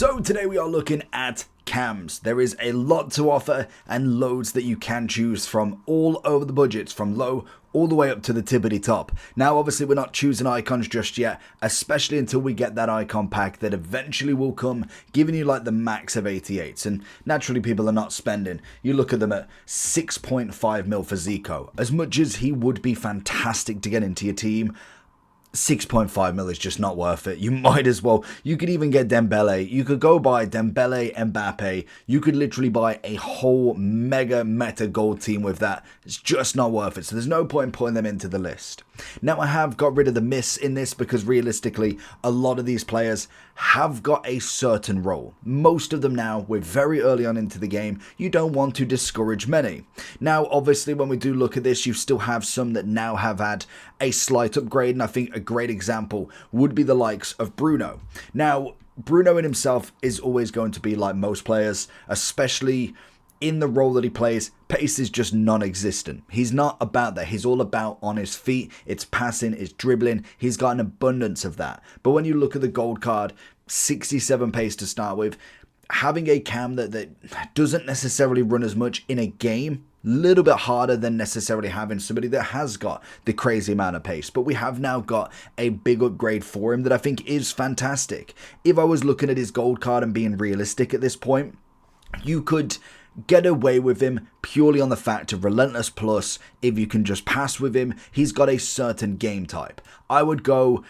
So today we are looking at cams. There is a lot to offer and loads that you can choose from all over the budgets, from low all the way up to the tippity top. Now obviously we're not choosing icons just yet, especially until we get that icon pack that eventually will come, giving you like the max of 88s, and naturally people are not spending. You look at them at 6.5 mil for Zico. As much as he would be fantastic to get into your team, 6.5 mil is just not worth it. You might as well. You could even get Dembele. You could go buy Dembele, Mbappe. You could literally buy a whole meta gold team with that. It's just not worth it. So there's no point in putting them into the list. Now I have got rid of the miss in this because realistically a lot of these players have got a certain role. Most of them now, we're very early on into the game. You don't want to discourage many. Now obviously when we do look at this, you still have some that now have had a slight upgrade, and I think a great example would be the likes of Bruno. Now Bruno in himself is always going to be like most players, especially in the role that he plays. Pace is just non-existent. He's not about that. He's all about on his feet. It's passing, it's dribbling. He's got an abundance of that. But when you look at the gold card, 67 pace to start with, having a cam that doesn't necessarily run as much in a game, little bit harder than necessarily having somebody that has got the crazy amount of pace. But we have now got a big upgrade for him that I think is fantastic. If I was looking at his gold card and being realistic at this point, you could get away with him purely on the fact of Relentless Plus. If you can just pass with him, he's got a certain game type. I would go.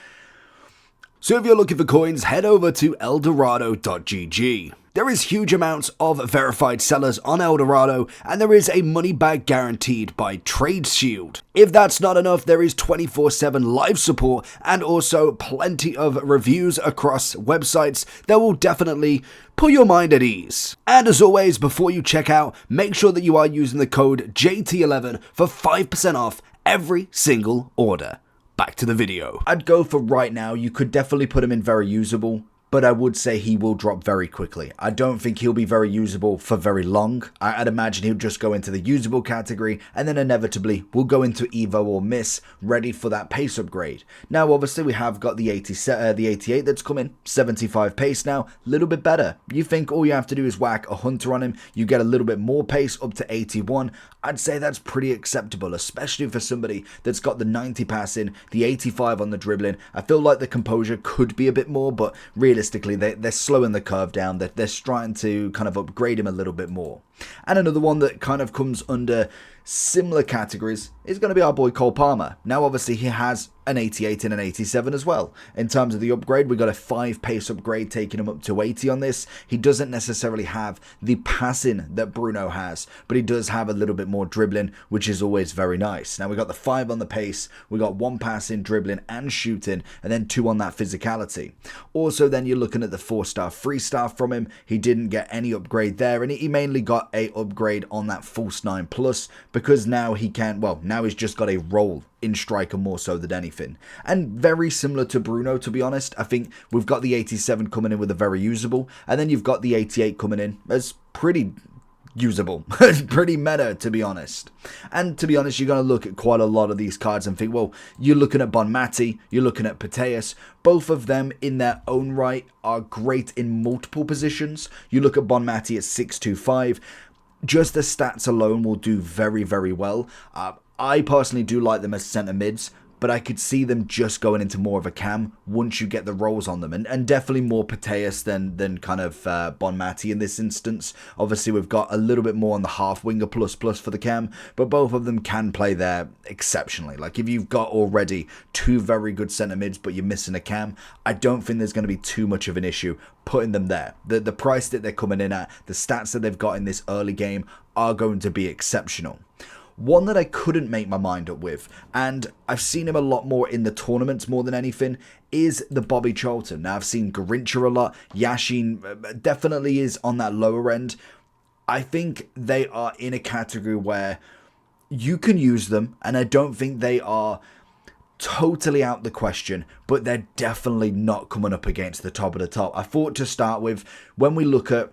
So if you're looking for coins, head over to eldorado.gg. There is huge amounts of verified sellers on Eldorado, and there is a money back guaranteed by TradeShield. If that's not enough, there is 24/7 live support and also plenty of reviews across websites that will definitely put your mind at ease. And as always, before you check out, make sure that you are using the code JT11 for 5% off every single order. Back to the video. I'd go for right now, you could definitely put him in very usable, but I would say he will drop very quickly. I don't think he'll be very usable for very long. I'd imagine he'll just go into the usable category and then inevitably will go into Evo or Miss, ready for that pace upgrade. Now obviously we have got the 88 that's coming, 75 pace now, a little bit better. You think all you have to do is whack a Hunter on him, you get a little bit more pace up to 81. I'd say that's pretty acceptable, especially for somebody that's got the 90 passing, the 85 on the dribbling. I feel like the composure could be a bit more, but realistically they're slowing the curve down. They're trying to kind of upgrade him a little bit more. And another one that kind of comes under similar categories is going to be our boy Cole Palmer. Now obviously he has an 88 and an 87 as well. In terms of the upgrade, we got a 5 pace upgrade taking him up to 80 on this. He doesn't necessarily have the passing that Bruno has, but he does have a little bit more dribbling, which is always very nice. Now we got the 5 on the pace, we got 1 passing, dribbling and shooting, and then 2 on that physicality. Also then you're looking at the 4-star 3-star from him. He didn't get any upgrade there, and he mainly got a upgrade on that False 9 Plus, because now he can, well, now he's just got a role in striker more so than anything. And very similar to Bruno, to be honest. I think we've got the 87 coming in with a very usable, and then you've got the 88 coming in as pretty usable. Pretty meta, to be honest. And to be honest, you're going to look at quite a lot of these cards and think, well, you're looking at Bonmati, you're looking at Pateus. Both of them in their own right are great in multiple positions. You look at Bonmati at 625. Just the stats alone will do very, very well. I personally do like them as centre mids, but I could see them just going into more of a cam once you get the rolls on them. And definitely more Pateus than kind of Bonmati in this instance. Obviously, we've got a little bit more on the half winger plus for the cam, but both of them can play there exceptionally. Like if you've got already 2 very good centre mids, but you're missing a cam, I don't think there's going to be too much of an issue putting them there. The price that they're coming in at, the stats that they've got in this early game are going to be exceptional. One that I couldn't make my mind up with, and I've seen him a lot more in the tournaments more than anything, is the Bobby Charlton. Now I've seen Garincha a lot. Yashin definitely is on that lower end. I think they are in a category where you can use them, and I don't think they are totally out the question, but they're definitely not coming up against the top of the top. I thought to start with, when we look at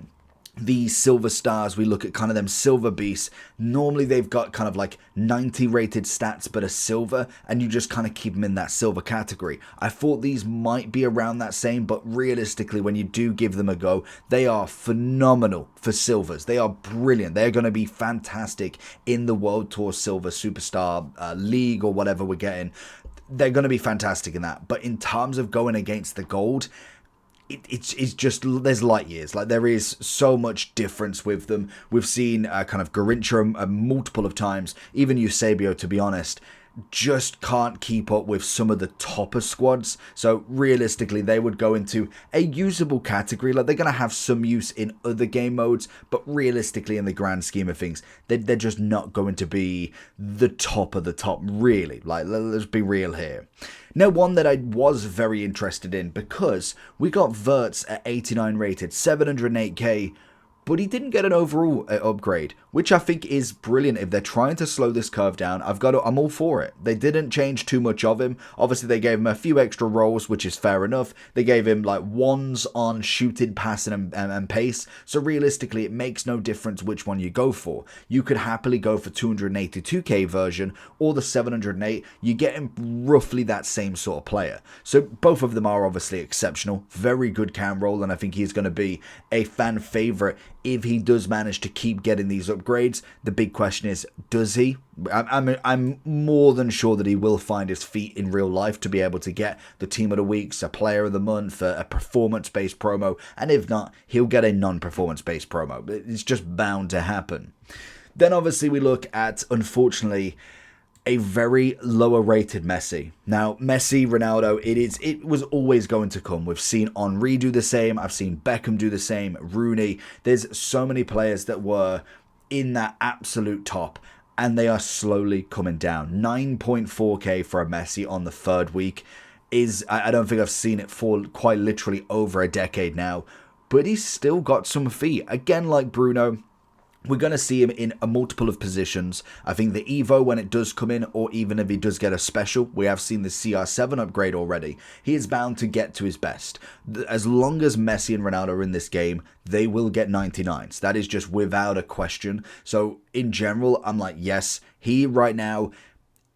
the silver stars, we look at kind of them silver beasts. Normally they've got kind of like 90 rated stats but a silver, and you just kind of keep them in that silver category. I thought these might be around that same, but realistically when you do give them a go, they are phenomenal for silvers. They are brilliant. They're going to be fantastic in the World Tour Silver Superstar League or whatever we're getting. They're going to be fantastic in that. But in terms of going against the gold, it's just, there's light years. Like, there is so much difference with them. We've seen kind of Garincha multiple of times. Even Eusebio, to be honest, just can't keep up with some of the topper squads. So realistically, they would go into a usable category. Like, they're going to have some use in other game modes, but realistically, in the grand scheme of things, they're just not going to be the top of the top, really. Like, let's be real here. Now, one that I was very interested in, because we got Wirtz at 89 rated, 708k, but he didn't get an overall upgrade, which I think is brilliant. If they're trying to slow this curve down, I'm all for it. They didn't change too much of him. Obviously, they gave him a few extra rolls, which is fair enough. They gave him like ones on shooting, passing, and pace. So realistically, it makes no difference which one you go for. You could happily go for 282k version or the 708. You get him roughly that same sort of player. So both of them are obviously exceptional. Very good cam roll, and I think he's going to be a fan favorite if he does manage to keep getting these upgrades. The big question is, does he? I'm more than sure that he will find his feet in real life to be able to get the Team of the Weeks, a Player of the Month, a performance-based promo, and if not, he'll get a non-performance-based promo. It's just bound to happen. Then obviously we look at, unfortunately, a very lower rated Messi. Now, Messi, Ronaldo, it was always going to come. We've seen Henry do the same. I've seen Beckham do the same. Rooney. There's so many players that were in that absolute top, and they are slowly coming down. 9.4k for a Messi on the third week is, I don't think I've seen it for quite literally over a decade now, but he's still got some feet. Again, like Bruno, we're going to see him in a multiple of positions. I think the Evo, when it does come in, or even if he does get a special, we have seen the CR7 upgrade already. He is bound to get to his best. As long as Messi and Ronaldo are in this game, they will get 99s. That is just without a question. So in general, I'm like, yes, he right now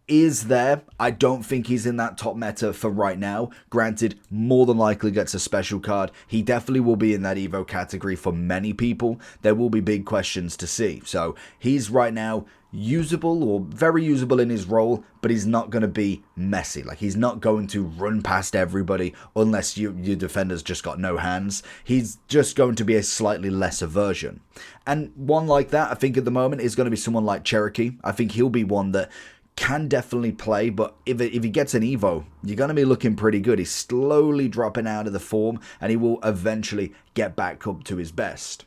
is there. I don't think he's in that top meta for right now. Granted, more than likely gets a special card. He definitely will be in that Evo category for many people. There will be big questions to see. So he's right now usable, or very usable in his role, but he's not going to be Messi. Like, he's not going to run past everybody unless your defender's just got no hands. He's just going to be a slightly lesser version. And one like that, I think at the moment, is going to be someone like Cherokee. I think he'll be one that can definitely play, but if he gets an Evo, you're going to be looking pretty good. He's slowly dropping out of the form, and he will eventually get back up to his best.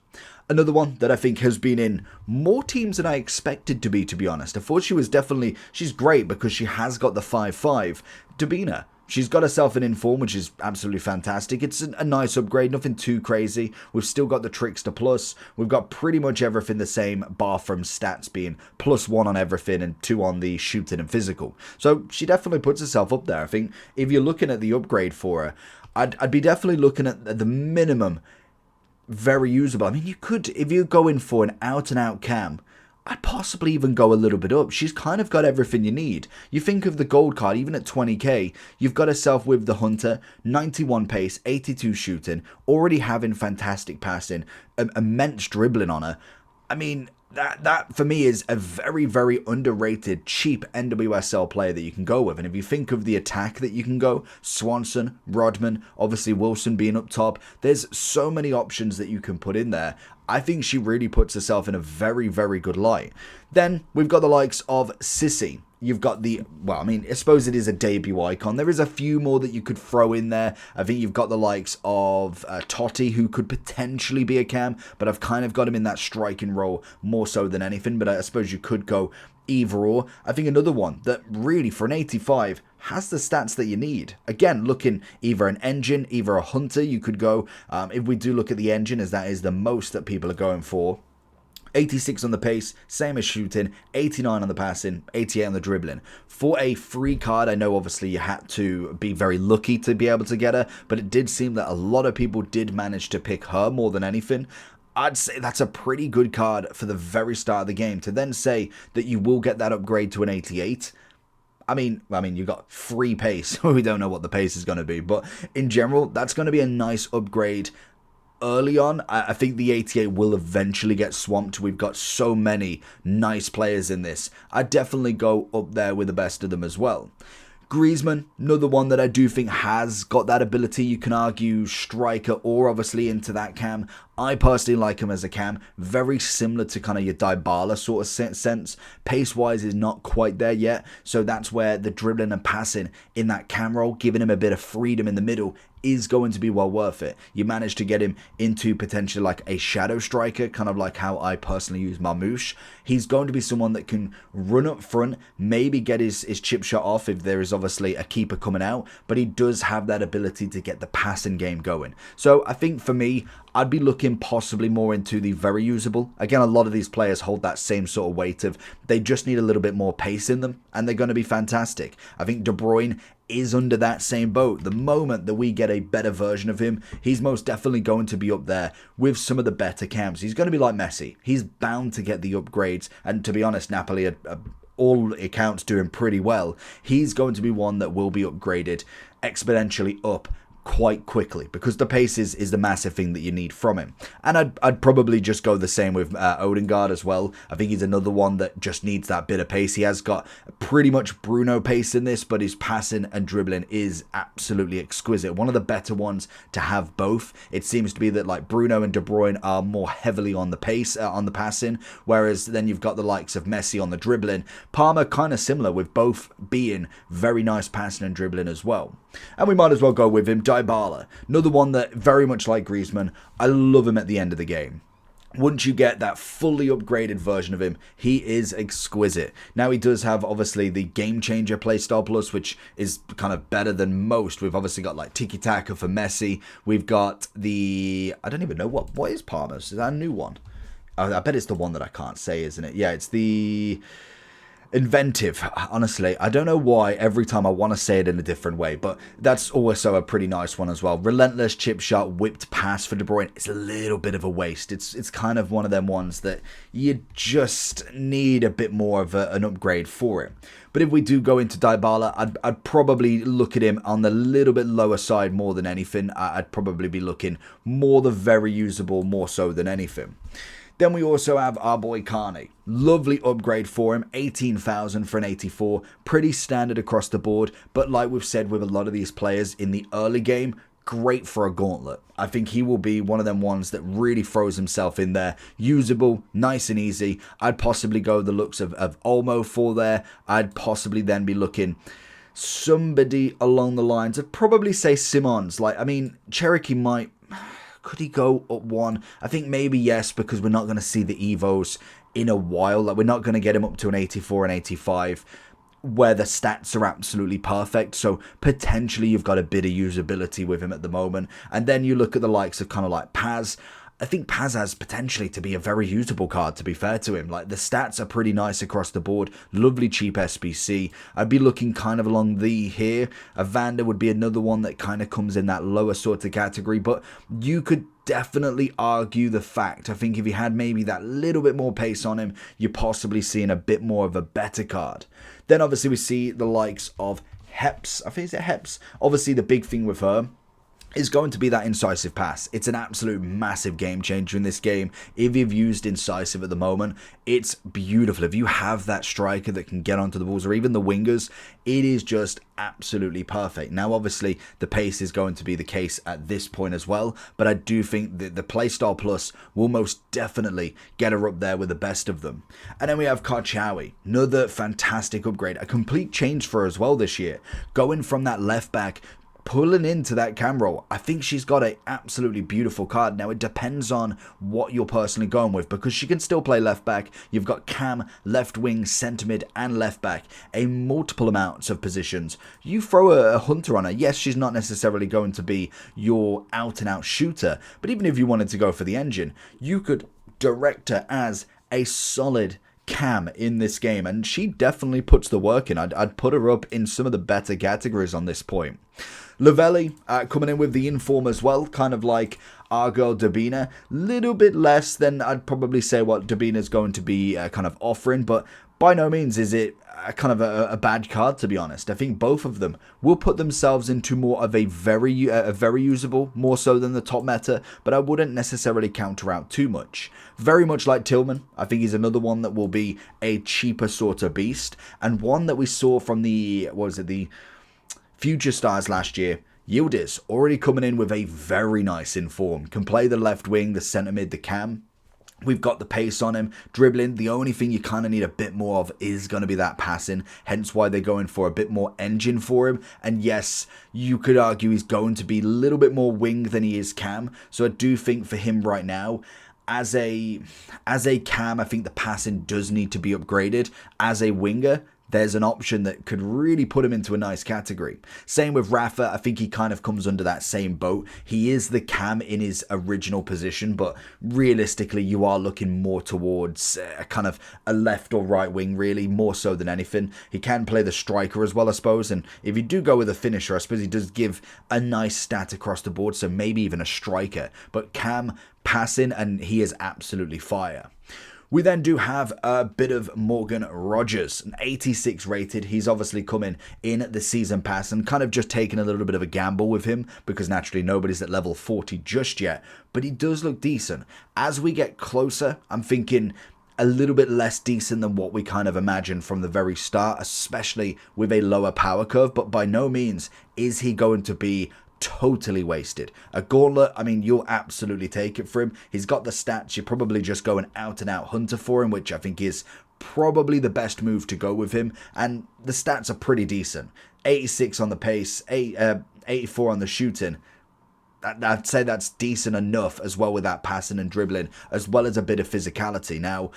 Another one that I think has been in more teams than I expected to be honest. I thought she's great because she has got the 5-5. Dabina. She's got herself an inform, which is absolutely fantastic. It's a nice upgrade, nothing too crazy. We've still got the Trickster Plus. We've got pretty much everything the same, bar from stats being +1 on everything and 2 on the shooting and physical. So she definitely puts herself up there. I think if you're looking at the upgrade for her, I'd be definitely looking at the minimum very usable. I mean, you could, if you're going for an out-and-out cam, I'd possibly even go a little bit up. She's kind of got everything you need. You think of the gold card, even at 20k, you've got herself with the Hunter, 91 pace, 82 shooting, already having fantastic passing, immense dribbling on her. I mean, that for me is a very, very underrated, cheap NWSL player that you can go with. And if you think of the attack that you can go, Swanson, Rodman, obviously Wilson being up top, there's so many options that you can put in there. I think she really puts herself in a very, very good light. Then we've got the likes of Sissy. You've got I suppose it is a debut icon. There is a few more that you could throw in there. I think you've got the likes of Totti, who could potentially be a cam, but I've kind of got him in that striking role more so than anything. But I suppose you could go either or. I think another one that really, for an 85, has the stats that you need. Again, looking either an engine, either a hunter, you could go. If we do look at the engine, as that is the most that people are going for, 86 on the pace, same as shooting, 89 on the passing, 88 on the dribbling. For a free card, I know obviously you had to be very lucky to be able to get her, but it did seem that a lot of people did manage to pick her more than anything. I'd say that's a pretty good card for the very start of the game. To then say that you will get that upgrade to an 88, I mean, you got free pace. We don't know what the pace is going to be, but in general, that's going to be a nice upgrade early on. I think the 88 will eventually get swamped. We've got so many nice players in this. I'd definitely go up there with the best of them as well. Griezmann, another one that I do think has got that ability. You can argue striker or obviously into that cam. I personally like him as a cam. Very similar to kind of your Dybala sort of sense. Pace-wise is not quite there yet. So that's where the dribbling and passing in that cam role, giving him a bit of freedom in the middle, is going to be well worth it. You manage to get him into potentially like a shadow striker, kind of like how I personally use Marmoush. He's going to be someone that can run up front, maybe get his chip shot off if there is obviously a keeper coming out, but he does have that ability to get the passing game going. So I think for me, I'd be looking possibly more into the very usable. Again, a lot of these players hold that same sort of weight of they just need a little bit more pace in them, and they're going to be fantastic. I think De Bruyne is under that same boat. The moment that we get a better version of him, he's most definitely going to be up there with some of the better cams. He's going to be like Messi. He's bound to get the upgrades, and to be honest, Napoli are all accounts doing pretty well. He's going to be one that will be upgraded exponentially up quite quickly, because the pace is the massive thing that you need from him. And I'd probably just go the same with Odegaard as well. I think he's another one that just needs that bit of pace. He has got pretty much Bruno pace in this, but his passing and dribbling is absolutely exquisite. One of the better ones to have both. It seems to be that like Bruno and De Bruyne are more heavily on the pace, on the passing, whereas then you've got the likes of Messi on the dribbling. Palmer kind of similar, with both being very nice passing and dribbling as well. And we might as well go with him, Dybala. Another one that, very much like Griezmann, I love him at the end of the game. Once you get that fully upgraded version of him, he is exquisite. Now, he does have, obviously, the Game Changer Playstyle Plus, which is kind of better than most. We've obviously got, like, Tiki Taka for Messi. We've got the... I don't even know what is Palmer's. Is that a new one? I bet it's the one that I can't say, isn't it? Yeah, it's the... Inventive. Honestly, I don't know why every time I want to say it in a different way, but that's also a pretty nice one as well. Relentless chip shot, whipped pass for De Bruyne. It's a little bit of a waste. It's kind of one of them ones that you just need a bit more of an upgrade for it. But if we do go into Dybala, I'd probably look at him on the little bit lower side more than anything. I'd probably be looking more the very usable, more so than anything. Then we also have our boy Carney. Lovely upgrade for him, 18,000 for an 84. Pretty standard across the board, but like we've said with a lot of these players in the early game, great for a gauntlet. I think he will be one of them ones that really throws himself in there. Usable, nice and easy. I'd possibly go the looks of Olmo for there. I'd possibly then be looking somebody along the lines of probably say Simons. Like, I mean, Cherokee might... Could he go up one? I think maybe yes, because we're not going to see the Evos in a while. Like, we're not going to get him up to an 84 and 85 where the stats are absolutely perfect. So potentially you've got a bit of usability with him at the moment. And then you look at the likes of kind of like Paz. I think Paz has potentially to be a very usable card, to be fair to him. Like, the stats are pretty nice across the board. Lovely cheap SBC. I'd be looking kind of along the here. Evander would be another one that kind of comes in that lower sort of category. But you could definitely argue the fact. I think if you had maybe that little bit more pace on him, you're possibly seeing a bit more of a better card. Then obviously we see the likes of Heps. I think it's Heps. Obviously the big thing with her is going to be that incisive pass. It's an absolute massive game changer in this game. If you've used incisive at the moment, it's beautiful. If you have that striker that can get onto the balls, or even the wingers, it is just absolutely perfect. Now, obviously, the pace is going to be the case at this point as well, but I do think that the Playstyle Plus will most definitely get her up there with the best of them. And then we have Karchaoui, another fantastic upgrade, a complete change for her as well this year. Going from that left back, pulling into that cam role. I think she's got an absolutely beautiful card. Now, it depends on what you're personally going with, because she can still play left back. You've got cam, left wing, centre mid, and left back. A multiple amounts of positions. You throw a hunter on her. Yes, she's not necessarily going to be your out-and-out shooter, but even if you wanted to go for the engine, you could direct her as a solid cam in this game, and she definitely puts the work in. I'd put her up in some of the better categories on this point. Lavelli coming in with the inform as well, kind of like our girl Dabina. Little bit less than I'd probably say what Dabina's going to be kind of offering, but by no means is it kind of a bad card, to be honest. I think both of them will put themselves into more of a very usable, more so than the top meta, but I wouldn't necessarily counter out too much. Very much like Tillman, I think he's another one that will be a cheaper sort of beast, and one that we saw from the Future Stars last year. Yildiz already coming in with a very nice inform. Can play the left wing, the centre mid, the cam. We've got the pace on him, dribbling. The only thing you kind of need a bit more of is going to be that passing, hence why they're going for a bit more engine for him. And yes, you could argue he's going to be a little bit more wing than he is cam. So I do think for him right now, as a cam, I think the passing does need to be upgraded. As a winger, there's an option that could really put him into a nice category. Same with Rafa. I think he kind of comes under that same boat. He is the cam in his original position, but realistically, you are looking more towards kind of a left or right wing, really, more so than anything. He can play the striker as well, I suppose, and if you do go with a finisher, I suppose he does give a nice stat across the board, so maybe even a striker, but cam passing, and he is absolutely fire. We then do have a bit of Morgan Rogers, an 86 rated. He's obviously coming in the season pass and kind of just taking a little bit of a gamble with him because naturally nobody's at level 40 just yet, but he does look decent. As we get closer, I'm thinking a little bit less decent than what we kind of imagined from the very start, especially with a lower power curve, but by no means is he going to be totally wasted. A gauntlet, I mean, you'll absolutely take it for him. He's got the stats. You're probably just going out and out hunter for him, which I think is probably the best move to go with him. And the stats are pretty decent. 86 on the pace, 84 on the shooting. I'd say that's decent enough, as well with that passing and dribbling, as well as a bit of physicality. Now,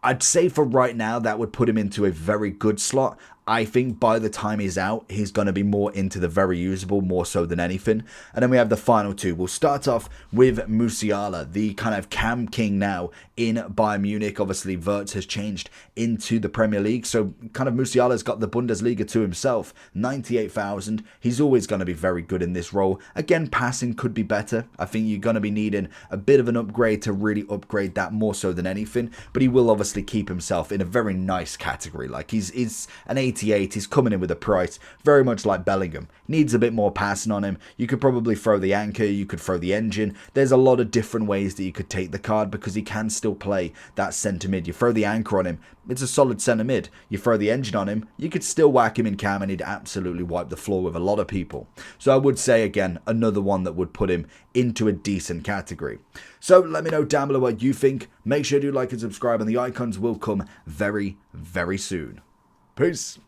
I'd say for right now, that would put him into a very good slot. I think by the time he's out, he's going to be more into the very usable, more so than anything. And then we have the final two. We'll start off with Musiala, the kind of cam king now in Bayern Munich. Obviously, Wirtz has changed into the Premier League. So kind of Musiala's got the Bundesliga to himself. 98,000. He's always going to be very good in this role. Again, passing could be better. I think you're going to be needing a bit of an upgrade to really upgrade that more so than anything. But he will obviously keep himself in a very nice category. Like he's an 88, he's coming in with a price, very much like Bellingham. Needs a bit more passing on him. You could probably throw the anchor, you could throw the engine. There's a lot of different ways that you could take the card because he can still play that centre mid. You throw the anchor on him, it's a solid centre mid. You throw the engine on him, you could still whack him in cam and he'd absolutely wipe the floor with a lot of people. So I would say, again, another one that would put him into a decent category. So let me know down below what you think. Make sure to like and subscribe, and the icons will come very, very soon. Peace.